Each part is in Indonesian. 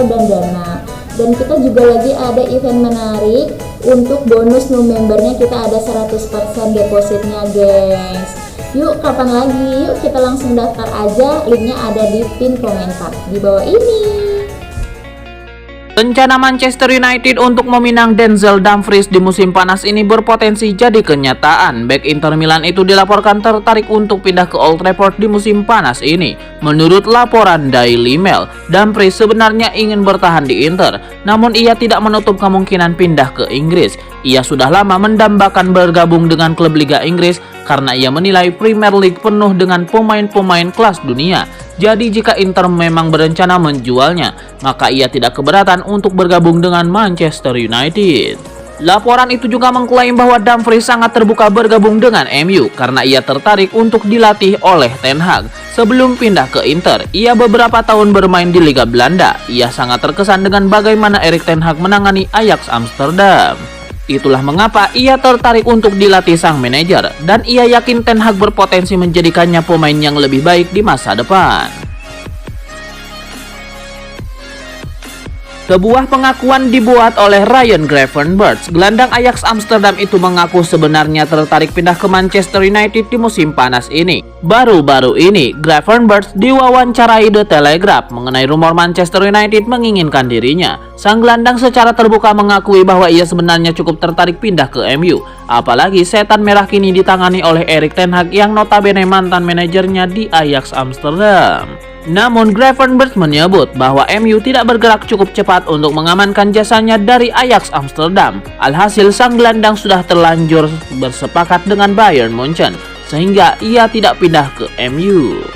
transfer dan dana. Dan kita juga lagi ada event menarik untuk bonus new membernya, kita ada 100% depositnya guys. Yuk kapan lagi? Yuk kita langsung daftar aja, linknya ada di pin komentar di bawah ini. Rencana Manchester United untuk meminang Denzel Dumfries di musim panas ini berpotensi jadi kenyataan. Bek Inter Milan itu dilaporkan tertarik untuk pindah ke Old Trafford di musim panas ini. Menurut laporan Daily Mail, Dumfries sebenarnya ingin bertahan di Inter, namun ia tidak menutup kemungkinan pindah ke Inggris. Ia sudah lama mendambakan bergabung dengan klub Liga Inggris karena ia menilai Premier League penuh dengan pemain-pemain kelas dunia. Jadi jika Inter memang berencana menjualnya, maka ia tidak keberatan untuk bergabung dengan Manchester United. Laporan itu juga mengklaim bahwa Dumfries sangat terbuka bergabung dengan MU karena ia tertarik untuk dilatih oleh Ten Hag. Sebelum pindah ke Inter, ia beberapa tahun bermain di Liga Belanda. Ia sangat terkesan dengan bagaimana Erik ten Hag menangani Ajax Amsterdam. Itulah mengapa ia tertarik untuk dilatih sang manajer, dan ia yakin Ten Hag berpotensi menjadikannya pemain yang lebih baik di masa depan. Sebuah pengakuan dibuat oleh Ryan Gravenberch. Gelandang Ajax Amsterdam itu mengaku sebenarnya tertarik pindah ke Manchester United di musim panas ini. Baru-baru ini, Gravenberch diwawancarai The Telegraph mengenai rumor Manchester United menginginkan dirinya. Sang gelandang secara terbuka mengakui bahwa ia sebenarnya cukup tertarik pindah ke MU. Apalagi setan merah kini ditangani oleh Erik ten Hag yang notabene mantan manajernya di Ajax Amsterdam. Namun Gravenberch menyebut bahwa MU tidak bergerak cukup cepat untuk mengamankan jasanya dari Ajax Amsterdam. Alhasil sang gelandang sudah terlanjur bersepakat dengan Bayern Munchen, sehingga ia tidak pindah ke MU.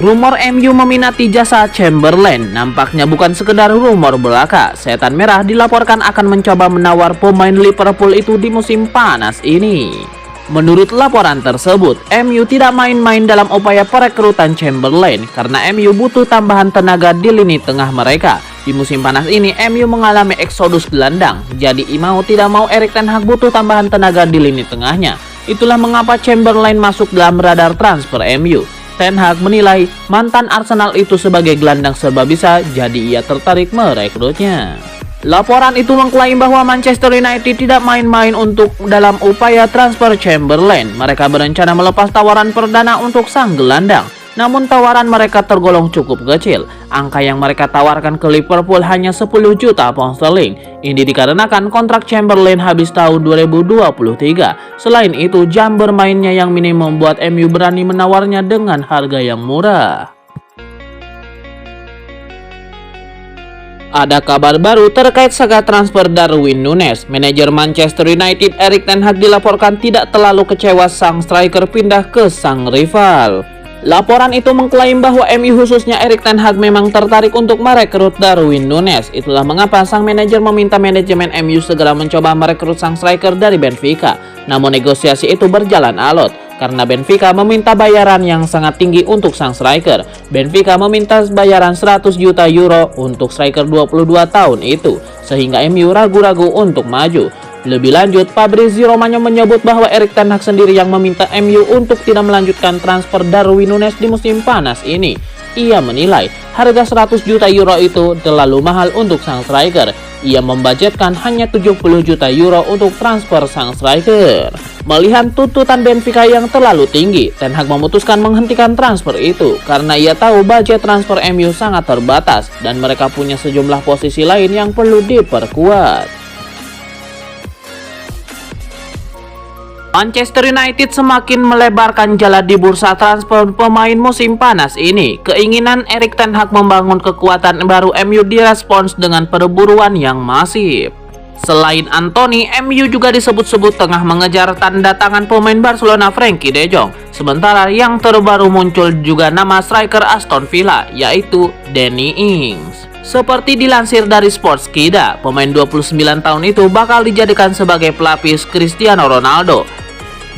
Rumor MU meminati jasa Chamberlain nampaknya bukan sekedar rumor belaka. Setan merah dilaporkan akan mencoba menawar pemain Liverpool itu di musim panas ini. Menurut laporan tersebut, MU tidak main-main dalam upaya perekrutan Chamberlain karena MU butuh tambahan tenaga di lini tengah mereka. Di musim panas ini, MU mengalami eksodus gelandang, jadi mau tidak mau Erik ten Hag butuh tambahan tenaga di lini tengahnya. Itulah mengapa Chamberlain masuk dalam radar transfer MU. Ten Hag menilai mantan Arsenal itu sebagai gelandang serba bisa, jadi ia tertarik merekrutnya. Laporan itu mengklaim bahwa Manchester United tidak main-main untuk dalam upaya transfer Chamberlain. Mereka berencana melepas tawaran perdana untuk sang gelandang. Namun tawaran mereka tergolong cukup kecil. Angka yang mereka tawarkan ke Liverpool hanya 10 juta pound sterling. Ini dikarenakan kontrak Chamberlain habis tahun 2023. Selain itu, jam bermainnya yang minim membuat MU berani menawarnya dengan harga yang murah. Ada kabar baru terkait saga transfer Darwin Núñez. Manajer Manchester United Erik ten Hag dilaporkan tidak terlalu kecewa sang striker pindah ke sang rival. Laporan itu mengklaim bahwa MU khususnya Erik ten Hag memang tertarik untuk merekrut Darwin Núñez. Itulah mengapa sang manajer meminta manajemen MU segera mencoba merekrut sang striker dari Benfica. Namun negosiasi itu berjalan alot karena Benfica meminta bayaran yang sangat tinggi untuk sang striker. Benfica meminta bayaran 100 juta euro untuk striker 22 tahun itu, sehingga MU ragu-ragu untuk maju. Lebih lanjut, Fabrizio Romano menyebut bahwa Erik ten Hag sendiri yang meminta MU untuk tidak melanjutkan transfer Darwin Núñez di musim panas ini. Ia menilai harga 100 juta euro itu terlalu mahal untuk sang striker. Ia membudgetkan hanya 70 juta euro untuk transfer sang striker. Melihat tuntutan Benfica yang terlalu tinggi, Ten Hag memutuskan menghentikan transfer itu karena ia tahu budget transfer MU sangat terbatas dan mereka punya sejumlah posisi lain yang perlu diperkuat. Manchester United semakin melebarkan jala di bursa transfer pemain musim panas ini. Keinginan Erik ten Hag membangun kekuatan baru MU direspons dengan perburuan yang masif. Selain Anthony, MU juga disebut-sebut tengah mengejar tanda tangan pemain Barcelona Frenkie de Jong. Sementara yang terbaru muncul juga nama striker Aston Villa, yaitu Danny Ings. Seperti dilansir dari Sportskida, pemain 29 tahun itu bakal dijadikan sebagai pelapis Cristiano Ronaldo.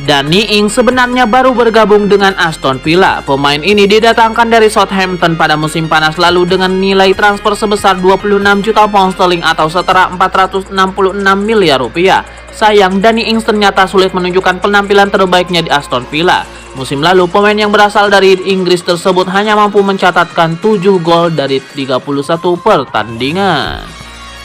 Danny Ings sebenarnya baru bergabung dengan Aston Villa. Pemain ini didatangkan dari Southampton pada musim panas lalu dengan nilai transfer sebesar 26 juta pound sterling atau setara 466 miliar rupiah. Sayang, Danny Ings ternyata sulit menunjukkan penampilan terbaiknya di Aston Villa. Musim lalu, pemain yang berasal dari Inggris tersebut hanya mampu mencatatkan 7 gol dari 31 pertandingan.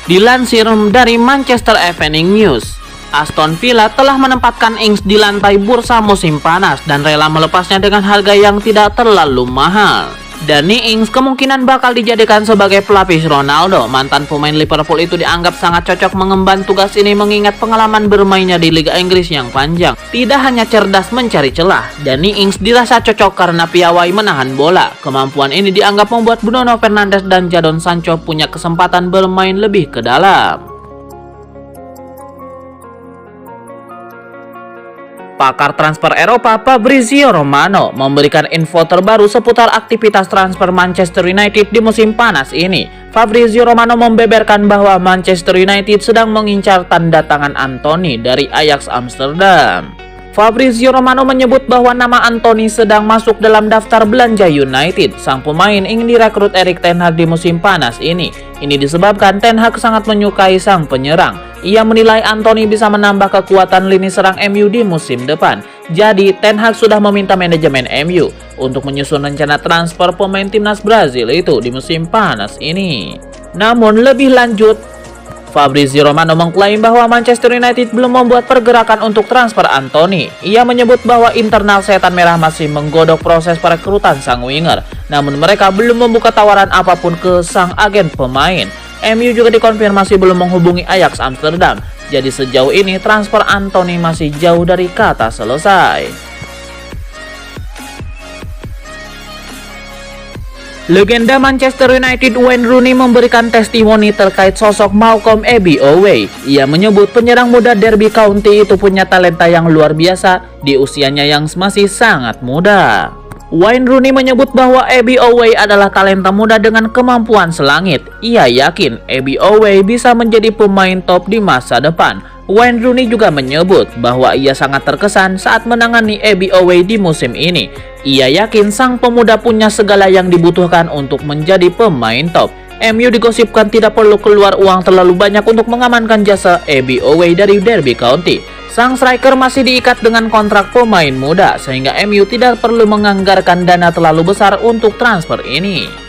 Dilansir dari Manchester Evening News, Aston Villa telah menempatkan Ings di lantai bursa musim panas dan rela melepasnya dengan harga yang tidak terlalu mahal. Danny Ings kemungkinan bakal dijadikan sebagai pelapis Ronaldo. Mantan pemain Liverpool itu dianggap sangat cocok mengemban tugas ini mengingat pengalaman bermainnya di Liga Inggris yang panjang. Tidak hanya cerdas mencari celah, Danny Ings dirasa cocok karena piawai menahan bola. Kemampuan ini dianggap membuat Bruno Fernandes dan Jadon Sancho punya kesempatan bermain lebih ke dalam. Pakar transfer Eropa Fabrizio Romano memberikan info terbaru seputar aktivitas transfer Manchester United di musim panas ini. Fabrizio Romano membeberkan bahwa Manchester United sedang mengincar tanda tangan Anthony dari Ajax Amsterdam. Fabrizio Romano menyebut bahwa nama Anthony sedang masuk dalam daftar belanja United. Sang pemain ingin direkrut Erik ten Hag di musim panas ini. Ini disebabkan Ten Hag sangat menyukai sang penyerang. Ia menilai Anthony bisa menambah kekuatan lini serang MU di musim depan. Jadi, Ten Hag sudah meminta manajemen MU untuk menyusun rencana transfer pemain timnas Brazil itu di musim panas ini. Namun lebih lanjut, Fabrizio Romano mengklaim bahwa Manchester United belum membuat pergerakan untuk transfer Anthony. Ia menyebut bahwa internal Setan Merah masih menggodok proses perekrutan sang winger. Namun mereka belum membuka tawaran apapun ke sang agen pemain. MU juga dikonfirmasi belum menghubungi Ajax Amsterdam. Jadi sejauh ini transfer Anthony masih jauh dari kata selesai. Legenda Manchester United Wayne Rooney memberikan testimoni terkait sosok Malcolm Ebiowei. Ia menyebut penyerang muda Derby County itu punya talenta yang luar biasa di usianya yang masih sangat muda. Wayne Rooney menyebut bahwa Ebiowei adalah talenta muda dengan kemampuan selangit. Ia yakin Ebiowei bisa menjadi pemain top di masa depan. Wayne Rooney juga menyebut bahwa ia sangat terkesan saat menangani Ebiowei di musim ini. Ia yakin sang pemuda punya segala yang dibutuhkan untuk menjadi pemain top. MU digosipkan tidak perlu keluar uang terlalu banyak untuk mengamankan jasa Ebiowei dari Derby County. Sang striker masih diikat dengan kontrak pemain muda, sehingga MU tidak perlu menganggarkan dana terlalu besar untuk transfer ini.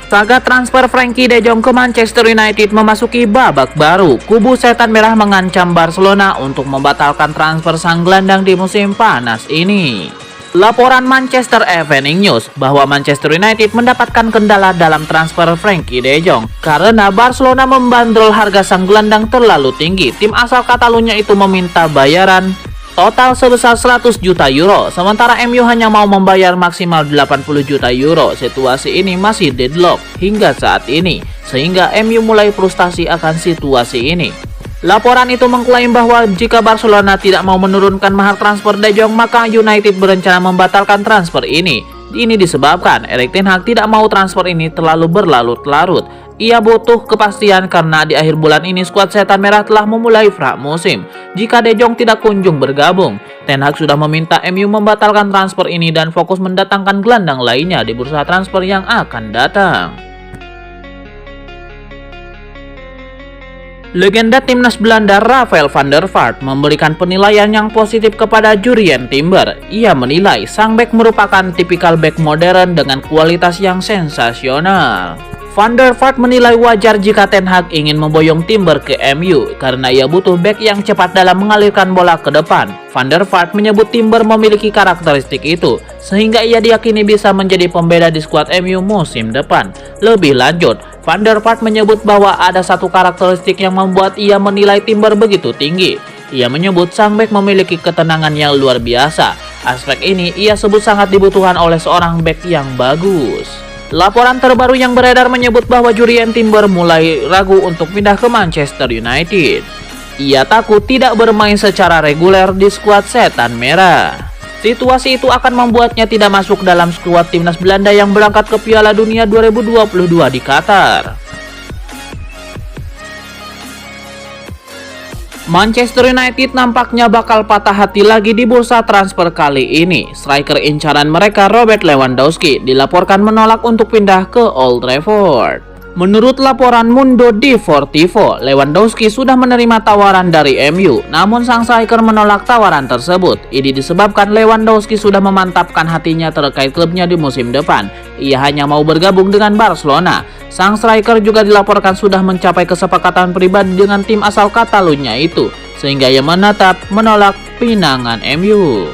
Saga transfer Frankie de Jong ke Manchester United memasuki babak baru. Kubu Setan Merah mengancam Barcelona untuk membatalkan transfer sang gelandang di musim panas ini. Laporan Manchester Evening News bahwa Manchester United mendapatkan kendala dalam transfer Frankie de Jong karena Barcelona membandrol harga sang gelandang terlalu tinggi. Tim asal Catalunya itu meminta bayaran total sebesar 100 juta euro, sementara MU hanya mau membayar maksimal 80 juta euro. Situasi ini masih deadlock hingga saat ini, sehingga MU mulai frustasi akan situasi ini. Laporan itu mengklaim bahwa jika Barcelona tidak mau menurunkan mahar transfer De Jong, maka United berencana membatalkan transfer ini. Ini disebabkan Erik ten Hag tidak mau transfer ini terlalu berlarut-larut. Ia butuh kepastian karena di akhir bulan ini skuad Setan Merah telah memulai pramusim. Jika De Jong tidak kunjung bergabung, Ten Hag sudah meminta MU membatalkan transfer ini dan fokus mendatangkan gelandang lainnya di bursa transfer yang akan datang. Legenda timnas Belanda Rafael van der Vaart memberikan penilaian yang positif kepada Jurrien Timber. Ia menilai sang bek merupakan tipikal bek modern dengan kualitas yang sensasional. Van der Vaart menilai wajar jika Ten Hag ingin memboyong Timber ke MU karena ia butuh bek yang cepat dalam mengalirkan bola ke depan. Van der Vaart menyebut Timber memiliki karakteristik itu, sehingga ia diyakini bisa menjadi pembeda di skuad MU musim depan. Lebih lanjut, Van der Vaart menyebut bahwa ada satu karakteristik yang membuat ia menilai Timber begitu tinggi. Ia menyebut sang bek memiliki ketenangan yang luar biasa. Aspek ini ia sebut sangat dibutuhkan oleh seorang bek yang bagus. Laporan terbaru yang beredar menyebut bahwa Jurrien Timber mulai ragu untuk pindah ke Manchester United. Ia takut tidak bermain secara reguler di skuad Setan Merah. Situasi itu akan membuatnya tidak masuk dalam skuad timnas Belanda yang berangkat ke Piala Dunia 2022 di Qatar. Manchester United nampaknya bakal patah hati lagi di bursa transfer kali ini. Striker incaran mereka Robert Lewandowski dilaporkan menolak untuk pindah ke Old Trafford. Menurut laporan Mundo Deportivo, Lewandowski sudah menerima tawaran dari MU, namun sang striker menolak tawaran tersebut. Ini disebabkan Lewandowski sudah memantapkan hatinya terkait klubnya di musim depan. Ia hanya mau bergabung dengan Barcelona. Sang striker juga dilaporkan sudah mencapai kesepakatan pribadi dengan tim asal Catalunya itu, sehingga ia menolak pinangan MU.